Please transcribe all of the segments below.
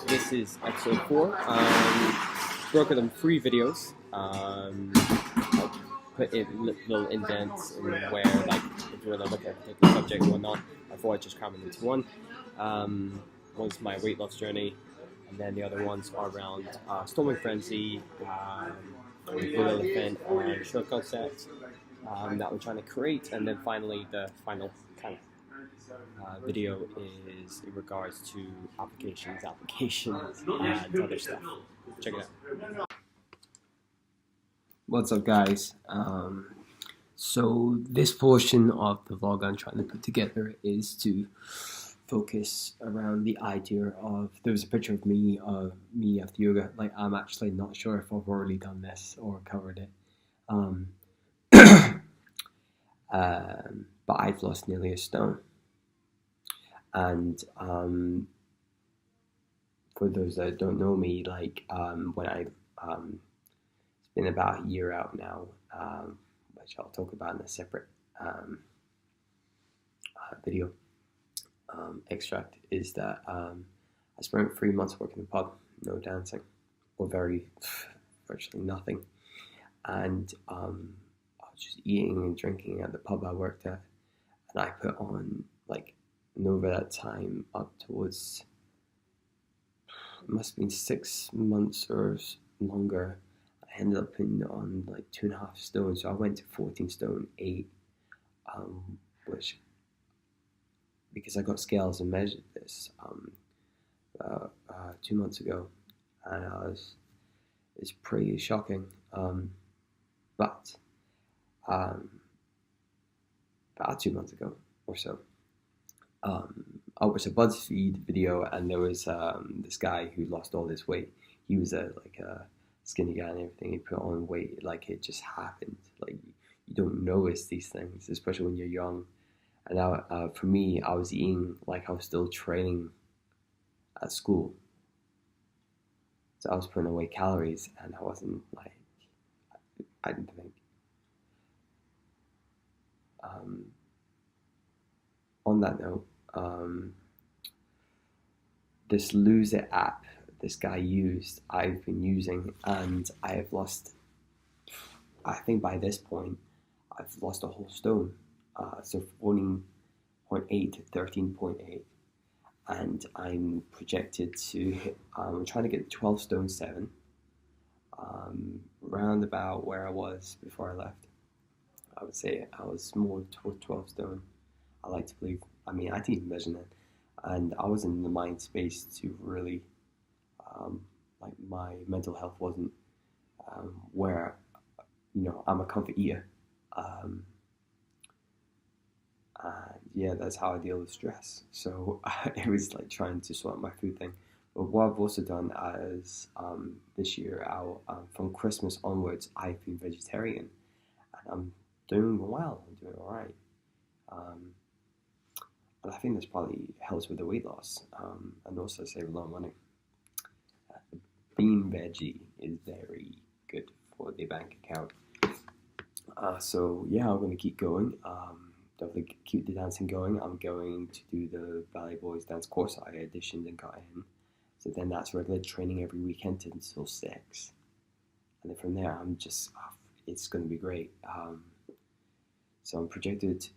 This is episode 4. Broke it in 3 videos. I'll put in little indents in where, like, if you want to look at a particular subject or whatnot. I thought I'd just cram it into one. One's my weight loss journey, and then the other ones are around storming frenzy, blue elephant, and show concept that we're trying to create, and then finally the final kind of video is in regards to applications, and other stuff. Check it out. What's up, guys? So this portion of the vlog I'm trying to put together is to focus around the idea of, there was a picture of me after yoga. Like, I'm actually not sure if I've already done this or covered it. But I've lost nearly a stone. And for those that don't know me, like when it's been about a year out now, which I'll talk about in a separate video extract, is that I spent 3 months working in the pub, no dancing, or virtually nothing, and I was just eating and drinking at the pub I worked at, and I put on, like, and over that time, up towards, it must have been 6 months or longer, I ended up putting on like 2.5 stone. So I went to 14 stone 8, which, because I got scales and measured this 2 months ago, and it's pretty shocking. But about 2 months ago or so, I watched a BuzzFeed video, and there was this guy who lost all this weight. He was a skinny guy and everything. He put on weight like it just happened. Like, you don't notice these things, especially when you're young. And for me, I was eating like I was still training at school. So I was putting away calories, and I wasn't like, I didn't think. On that note, this Lose It app this guy used, I've been using, and I have lost, I think by this point, I've lost a whole stone. So 14.8 to 13.8, and I'm projected to hit, I'm trying to get 12 stone 7, round about where I was before I left. I would say I was more toward 12 stone. I like to believe. I mean, I didn't measure it, and I was in the mind space to really, like, my mental health wasn't where, I'm a comfort eater, and yeah, that's how I deal with stress. So it was like trying to sort my food thing. But what I've also done is this year, from Christmas onwards, I've been vegetarian, and I'm doing well. I'm doing all right. And I think this probably helps with the weight loss, and also save a lot of money. Being veggie is very good for the bank account. So yeah, I'm going to keep going. Definitely keep the dancing going. I'm going to do the Ballet Boys dance course. I auditioned and got in. So then that's regular training every weekend until 6. And then from there, I'm just, it's going to be great. So I'm projected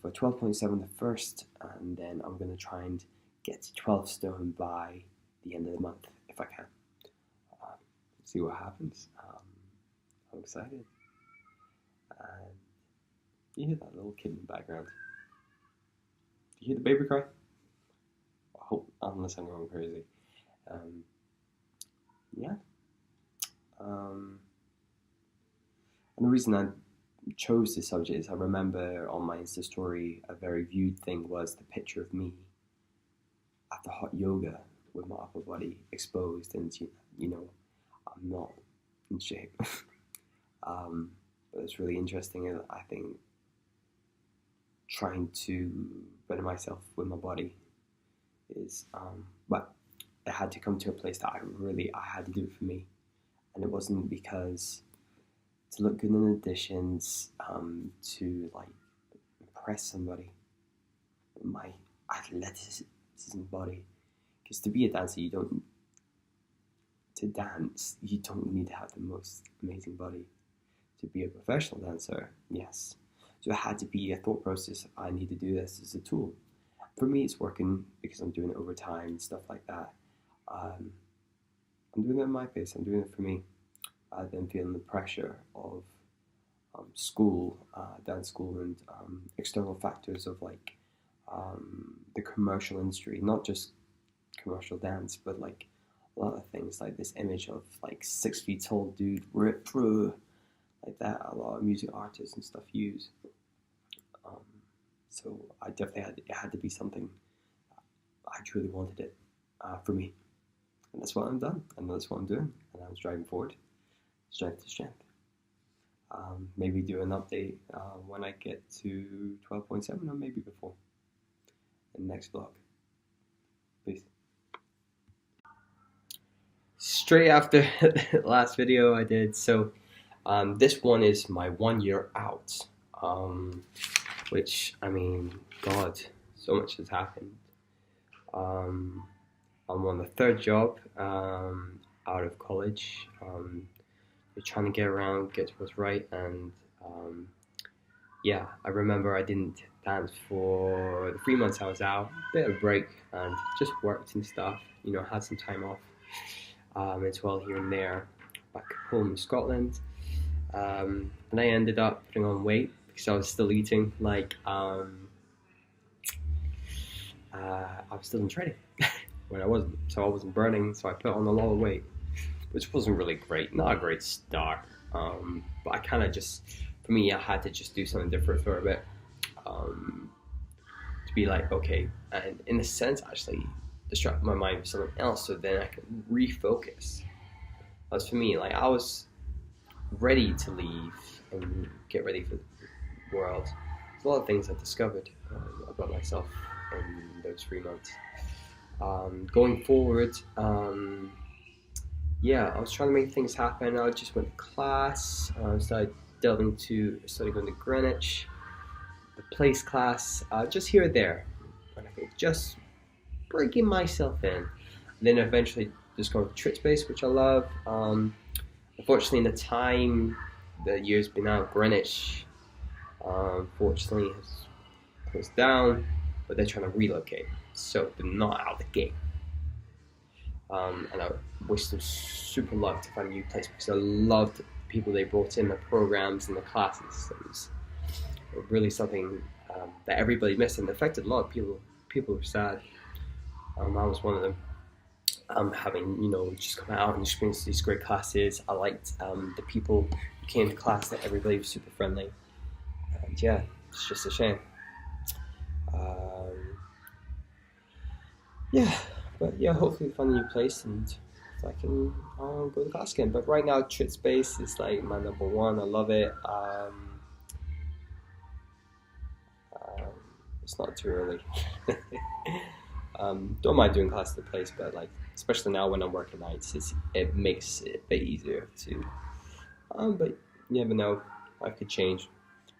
for 12.7 the first, and then I'm going to try and get to 12 stone by the end of the month, if I can. See what happens. I'm excited. You hear that little kid in the background? Do you hear the baby cry? I hope, unless I'm going crazy. Yeah. And the reason I chose this subject is I remember on my Insta story, a very viewed thing was the picture of me after hot yoga with my upper body exposed, and I'm not in shape. But it's really interesting, and I think trying to better myself with my body is, but it had to come to a place that I had to do it for me, and it wasn't because to look good in auditions, to like impress somebody. My athleticism body Because to be a dancer, you don't need to have the most amazing body. To be a professional dancer, yes. So it had to be a thought process. I need to do this as a tool. For me, it's working because I'm doing it over time and stuff like that. I'm doing it at my pace. I'm doing it for me. Then feeling the pressure of school, dance school, and external factors of like the commercial industry, not just commercial dance, but like a lot of things, like this image of like 6 feet tall dude ripped through like that. A lot of music artists and stuff use. So I definitely it had to be something I truly wanted it for me, and that's what I've done, and that's what I'm doing, and I'm striving forward, strength to strength. Maybe do an update when I get to 12.7, or maybe before, in the next vlog. Peace. Straight after the last video I did, so this one is my 1 year out, which, I mean, God, so much has happened. I'm on the 3rd job out of college. We're trying to get around, get what's right, and yeah, I remember I didn't dance for the 3 months I was out, bit of a break, and just worked and stuff, you know, had some time off as well here and there, back home in Scotland, and I ended up putting on weight because I was still eating, like, I was still in training when I wasn't, so I wasn't burning, so I put on a lot of weight, which wasn't really great, not a great start, but I kind of just, for me, I had to just do something different for a bit, to be like, okay, and in a sense, actually, distract my mind with something else, so then I can refocus. As for me, like, I was ready to leave and get ready for the world. There's a lot of things I discovered about myself in those 3 months. Going forward, yeah, I was trying to make things happen. I just went to class, started going to Greenwich, the place class, just here or there, and I think just breaking myself in. And then eventually just going to Trit Space, which I love. Unfortunately, in the time the year's been out, Greenwich, unfortunately, has closed down, but they're trying to relocate, so they're not out the gate. And I wish them super luck to find a new place, because I loved the people they brought in, the programs and the classes. It was really something that everybody missed, and it affected a lot of people. People were sad. I was one of them. Having, you know, just come out and experience these great classes. I liked the people who came to class, that everybody was super friendly. And yeah, it's just a shame. Yeah, but yeah, hopefully find a new place and so I can go to class again. But right now, Trit Space is like my number one. I love it. It's not too early. Don't mind doing class at the place, but like, especially now when I'm working nights, it makes it a bit easier to. But you never know, life could change.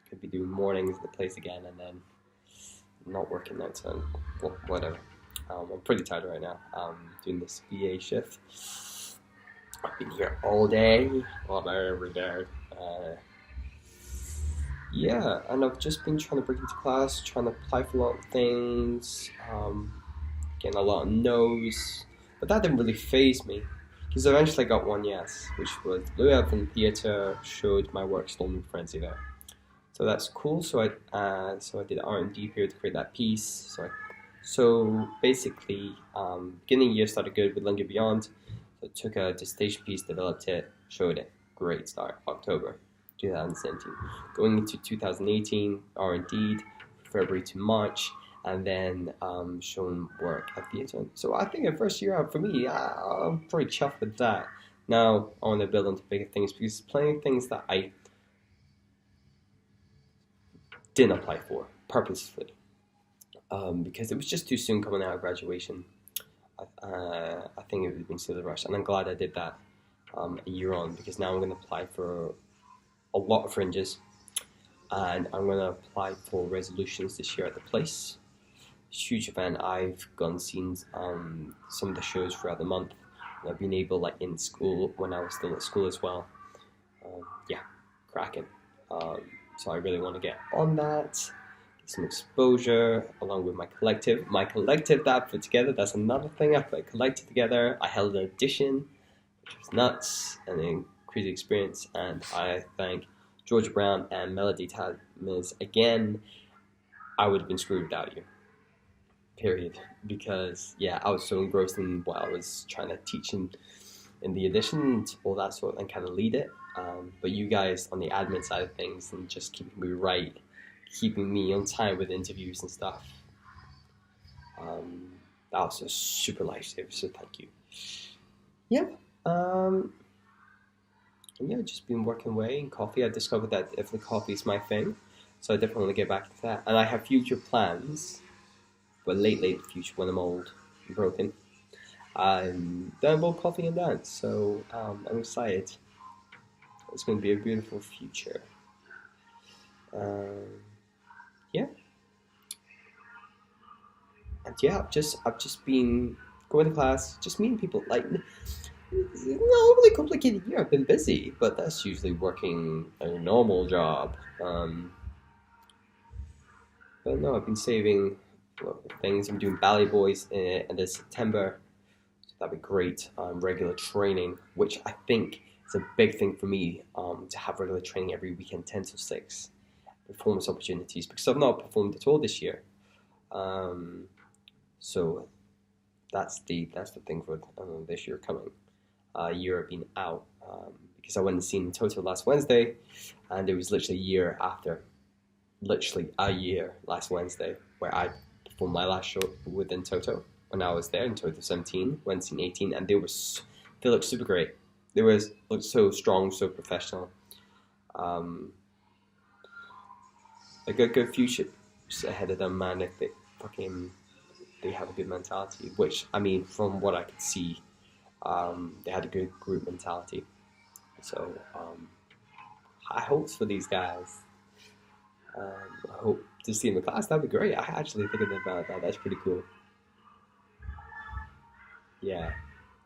Could be doing mornings at the place again, and then not working nights, and well, whatever. I'm pretty tired right now. Doing this VA shift. I've been here all day, every day. Yeah, and I've just been trying to break into class, trying to apply for a lot of things, getting a lot of no's, but that didn't really faze me, because eventually I got one yes, which was Blue Elephant Theatre showed my work Stormy Frenzy there. So that's cool. So I did R&D period to create that piece. So basically, beginning of the year started good with Linger Beyond. So I took a dissertation piece, developed it, showed it. Great start, October 2017. Going into 2018, R&D, February to March, and then shown work at theatre. So I think the first year out for me, I'm pretty chuffed with that. Now I want to build into bigger things, because plenty of things that I didn't apply for purposefully, because it was just too soon coming out of graduation. I think it would have been still a rush, and I'm glad I did that a year on, because now I'm going to apply for a lot of fringes, and I'm going to apply for resolutions this year at the place, huge fan. I've gone and seen some of the shows throughout the month. And I've been able, like in school, when I was still at school as well. Yeah, cracking. So I really want to get on that, get some exposure along with my collective. My collective that I put together, that's another thing. I put a collective together. I held an audition, which was nuts and a crazy experience. And I thank Georgia Brown and Melody Tadmiz again. I would have been screwed without you. Period. Because yeah, I was so engrossed in what I was trying to teach in the audition, all that sort, and kind of lead it. But you guys on the admin side of things and just keeping me right, keeping me on time with interviews and stuff. That was a super lifesaver. So thank you. Yeah. And yeah, just been working away in coffee. I discovered that if the coffee is my thing, so I definitely want to get back to that. And I have future plans, but late future when I'm old and broken. Then both coffee and dance. So I'm excited. It's going to be a beautiful future. Yeah. And yeah, I've just been going to class, just meeting people. Like, it's not overly complicated year. I've been busy, but that's usually working a normal job. But no, I've been saving things. I'm doing Ballet Boys in this September. So that'd be great. Regular training, which I think is a big thing for me, to have regular training every weekend, 10 to 6. Performance opportunities, because I've not performed at all this year. So that's the thing for this year coming. Year I've been out, because I went and seen Toto last Wednesday, and it was literally a year last Wednesday, where I performed my last show within Toto when I was there in Toto 17, went and seen 18, and they looked super great. They looked so strong, so professional. A good future ahead of them, man. If they have a good mentality, which I mean, from what I could see, they had a good group mentality. So high hopes for these guys. I hope to see them in class. That'd be great. I actually thinking about that. That's pretty cool. Yeah,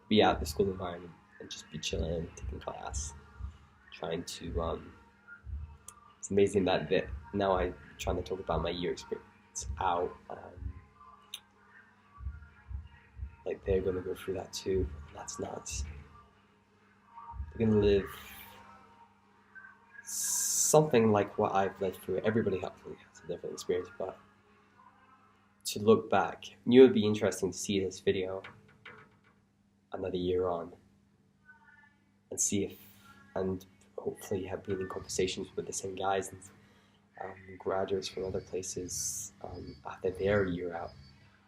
be out the school environment and just be chilling, taking class, trying to. It's amazing that now I'm trying to talk about my year experience out. Like they're gonna go through that too. That's nuts. They're gonna live something like what I've lived through. Everybody hopefully has a different experience, but to look back, it would be interesting to see this video another year on and see if, and hopefully have been in conversations with the same guys and graduates from other places after their year out.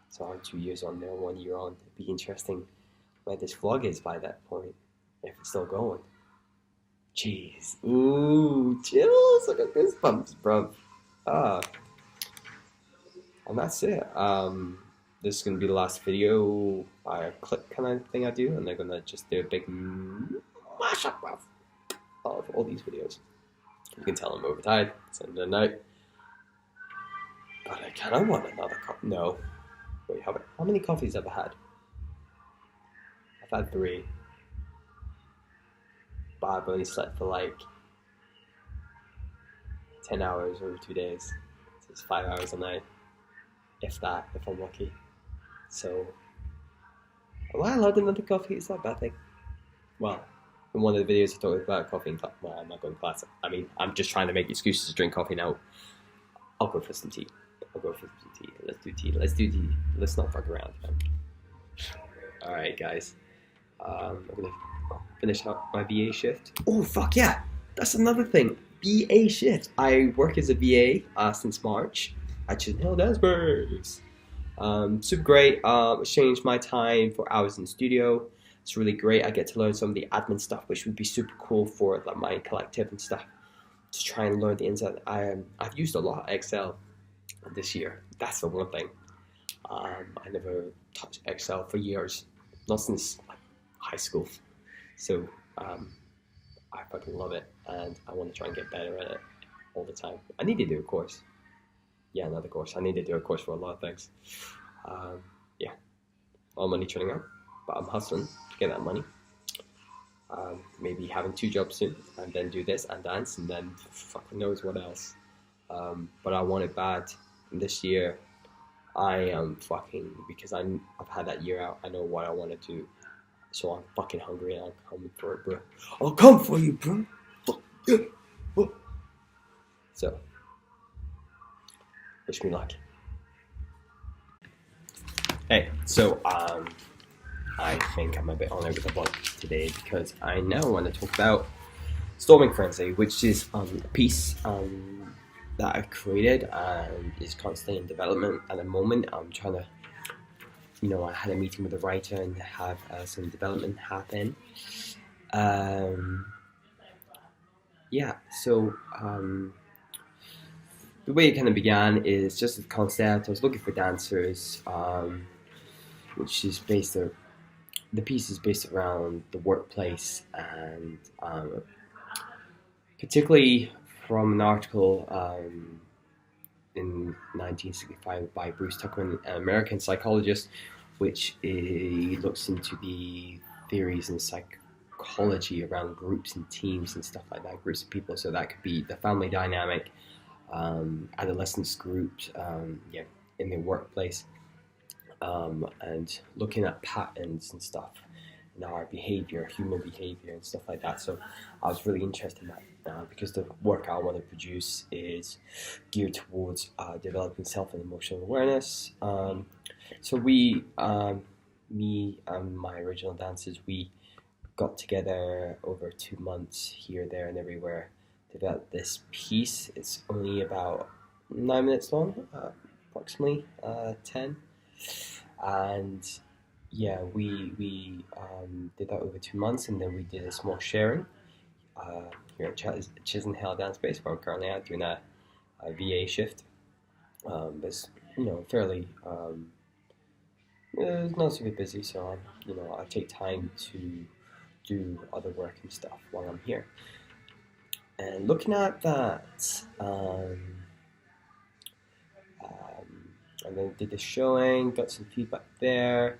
So I'm 2 years on, they're 1 year on. It'd be interesting where this vlog is by that point, if it's still going. Jeez. Ooh, chills. I got goosebumps, bro. And that's it. This is going to be the last video, clip kind of thing I do, and they're going to just do a big mashup of all these videos. You can tell I'm overtired. It's end of the night. But I kind of want another cup. No. Wait, how many coffees have I had? I've had 3. But I've only slept for like 10 hours over 2 days. So it's 5 hours a night. If that, if I'm lucky. So, am I allowed another coffee? Is that a bad thing? Well, in one of the videos I talked about coffee and class. Well, I'm not going to class. I mean, I'm just trying to make excuses to drink coffee now. I'll go for some tea. Let's do tea. Let's not fuck around, man. Alright, guys. I'm gonna finish up my VA shift. Oh, fuck yeah! That's another thing. VA shift. I work as a VA since March at Chisholm Dancebers. Super great. Changed my time for hours in the studio. It's really great. I get to learn some of the admin stuff, which would be super cool for like my collective and stuff. To try and learn the inside. I've used a lot of Excel this year. That's the one thing. I never touched Excel for years, not since like, high school. So I fucking love it, and I want to try and get better at it all the time. I need to do a course. yeah, another course. I need to do a course for a lot of things. Yeah, all money turning out, but I'm hustling to get that money. Maybe having 2 jobs soon, and then do this and dance, and then fuck knows what else. But I want it bad. And this year, I am fucking, because I've had that year out. I know what I want to do, so I'm fucking hungry and I'm coming for it, bro. I'll come for you, bro. So, wish me luck. Hey, so I think I'm a bit on over the block today because I now want to talk about Storming Frenzy, which is a piece that I created and is constantly in development at the moment. I'm trying to, I had a meeting with the writer and have some development happen. Yeah, so the way it kind of began is just a concept. I was looking for dancers, which is the piece is based around the workplace, and particularly from an article in 1965 by Bruce Tuckman, an American psychologist, which looks into the theories and psychology around groups and teams and stuff like that, groups of people. So that could be the family dynamic, adolescence groups, in the workplace, and looking at patterns and stuff in our behavior, human behavior and stuff like that. So I was really interested in that because the work I want to produce is geared towards developing self and emotional awareness. So me and my original dancers, we got together over 2 months here, there, and everywhere to develop this piece. It's only about 9 minutes long, approximately 10, and yeah, we did that over 2 months, and then we did a small sharing here at Chisenhale Dance Space, where I'm currently at doing a VA shift. But it's fairly it's not super busy, so I take time to do other work and stuff while I'm here. And looking at that, and then did the showing, got some feedback there.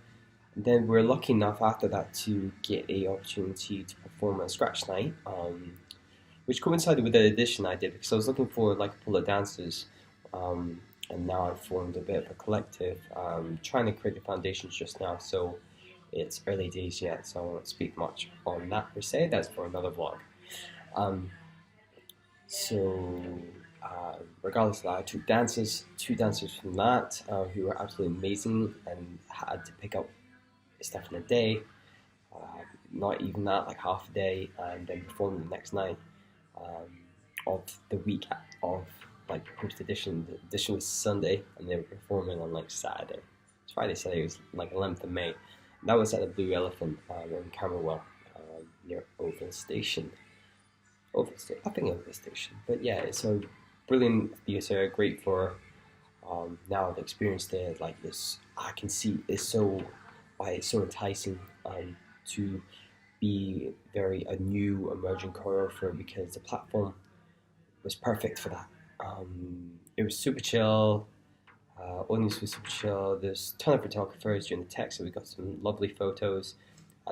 And then we're lucky enough after that to get a opportunity to perform a scratch night, which coincided with the audition I did because I was looking for like a pool of dancers, and now I've formed a bit of a collective, trying to create the foundations just now. So it's early days yet, so I won't speak much on that per se. That's for another vlog. Regardless of that, I took two dancers from that, who were absolutely amazing and had to pick up stuff in a day, not even that, like half a day, and then perform the next night of the week of like post edition. The edition was Sunday, and they were performing on like Saturday. It's Friday, Saturday. It was like 11th of May. And that was at the Blue Elephant in Camberwell, near Oval Station. I think Oval Station. But yeah, it's a brilliant theatre, great for now the experience there. Like this, I can see is so why it's so enticing to be a new emerging choreographer, because the platform was perfect for that. It was super chill. Audience was super chill. There's a ton of photographers during the tech, so we got some lovely photos.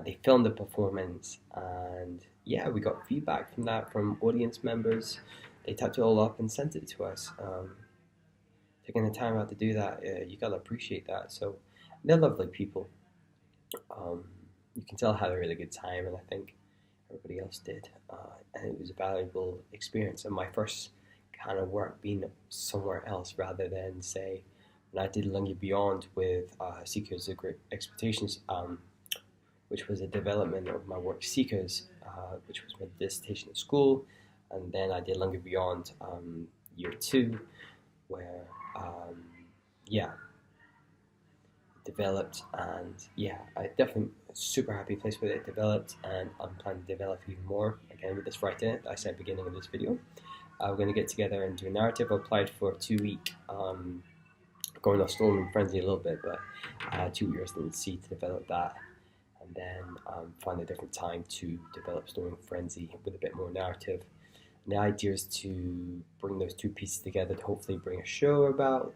They filmed the performance, and yeah, we got feedback from that from audience members. They typed it all up and sent it to us. Taking the time out to do that, you gotta appreciate that. So they're lovely people. You can tell I had a really good time, and I think everybody else did. And it was a valuable experience, and my first kind of work being somewhere else rather than, say, when I did Lungi Beyond with Seekers of Great Expectations, which was a development of my work Seekers, which was my dissertation at school, and then I did Lungi Beyond year 2, where developed, and yeah, I definitely super happy place where it developed, and I'm planning to develop even more again with this writer I said at the beginning of this video. We're going to get together and do a narrative. I applied for a 2-week going off Storming Frenzy a little bit, but 2 years in the sea to develop that, and then find a different time to develop Storming Frenzy with a bit more narrative. And the idea is to bring those two pieces together to hopefully bring a show about.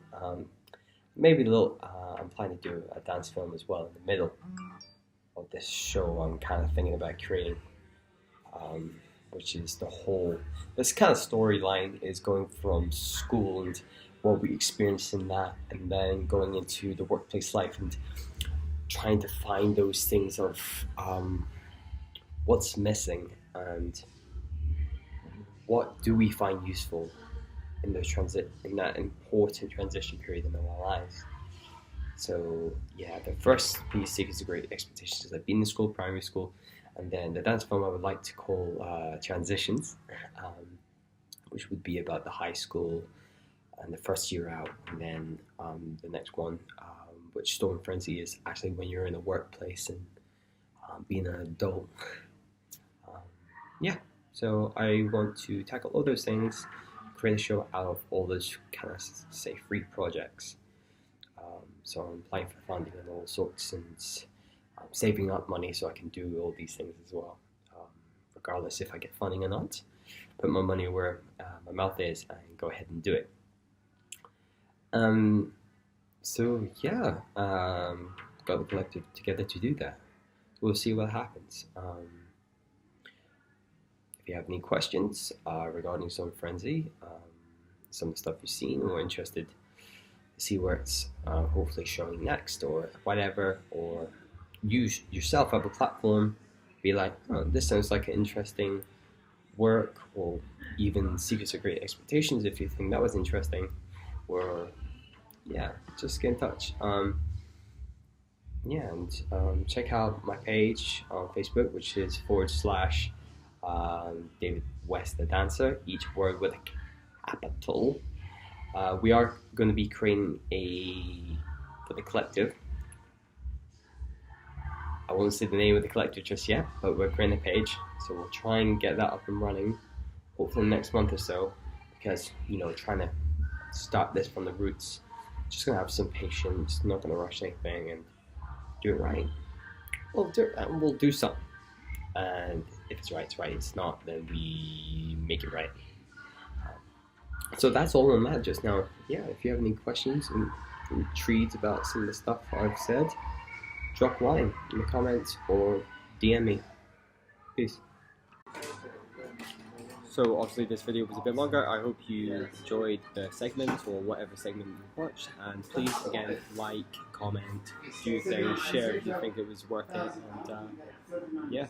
Maybe a little. I'm planning to do a dance film as well in the middle of this show. I'm kind of thinking about creating, which is the whole. This kind of storyline is going from school and what we experience in that, and then going into the workplace life and trying to find those things of what's missing and what do we find useful in that important transition period in our lives. So yeah, the first piece, Secrets of Great Expectations, is I've been in school, primary school, and then the dance film I would like to call Transitions, which would be about the high school and the first year out, and then the next one, which Storm Frenzy, is actually when you're in a workplace and being an adult. Yeah, so I want to tackle all those things, create a show out of all those kind of say free projects. So I'm applying for funding and all sorts, and saving up money so I can do all these things as well, regardless if I get funding or not. Put my money where my mouth is and go ahead and do it. So yeah, got the collective together to do that. We'll see what happens. If you have any questions regarding Storm Frenzy, some of the stuff you've seen, or interested to see where it's hopefully showing next, or whatever, or you yourself have a platform, be like, oh, this sounds like an interesting work, or even Secrets of Great Expectations if you think that was interesting, or yeah, just get in touch. Yeah, and check out my page on Facebook, which is / David West the Dancer, each word with a capital. We are going to be creating for the collective. I won't say the name of the collective just yet, but we're creating a page, so we'll try and get that up and running, hopefully next month or so, because, trying to start this from the roots, just going to have some patience, not going to rush anything, and do it right. We'll do something, and if it's right, it's right. If it's not, then we make it right. So that's all on that just now. Yeah, if you have any questions and intrigued about some of the stuff I've said, drop a line in the comments or DM me. Peace. So obviously this video was a bit longer. I hope you enjoyed the segment, or whatever segment you watched, and please again like, comment, do things, share if you think it was worth it, and yeah.